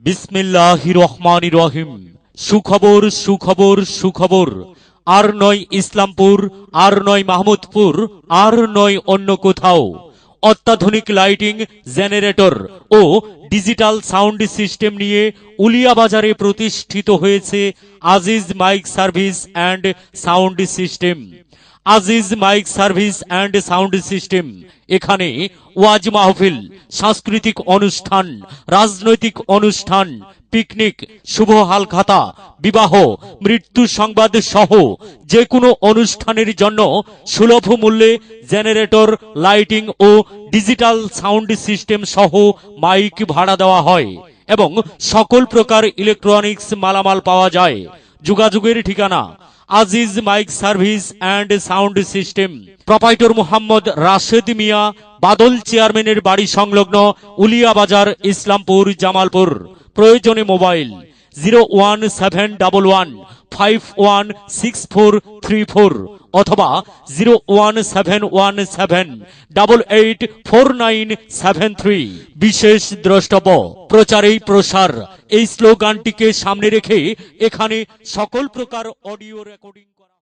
বিসমিল্লাহির রহমানির রহিম। সুখবর সুখবর সুখবর। আর নয় ইসলামপুর, আর নয় মাহমুদপুর, আর নয় অন্য কোথাও। অত্যাধুনিক লাইটিং, জেনারেটর ও ডিজিটাল সাউন্ড সিস্টেম নিয়ে উলিয়াবাজারে প্রতিষ্ঠিত হয়েছে Aziz mike service and sound system. Aziz mike service and sound system. এখানে ওয়াজ মাহফিল, সাংস্কৃতিক অনুষ্ঠান, রাজনৈতিক অনুষ্ঠান, পিকনিক, শুভ হালখাতা, বিবাহ, মৃত্যু সংবাদ সহ যে কোনো অনুষ্ঠানের জন্য সুলভ মূল্যে জেনারেটর, লাইটিং ও ডিজিটাল সাউন্ড সিস্টেম সহ মাইক ভাড়া দেওয়া হয় এবং সকল প্রকার ইলেকট্রনিক্স মালামাল পাওয়া যায়। যোগাযোগের ঠিকানা Aziz mike service and sound system, proprietor Mohammad Rashed Mia, Badal চেয়ারম্যানের বাড়ি সংলগ্ন উলিয়াবাজার, ইসলামপুর, জামালপুর। প্রয়োজনে মোবাইল 01711516434 অথবা 01717884973। বিশেষ দ্রষ্টব্য, প্রচারেই প্রসার, এই স্লোগানটিকে সামনে রেখে এখানে সকল প্রকার অডিও রেকর্ডিং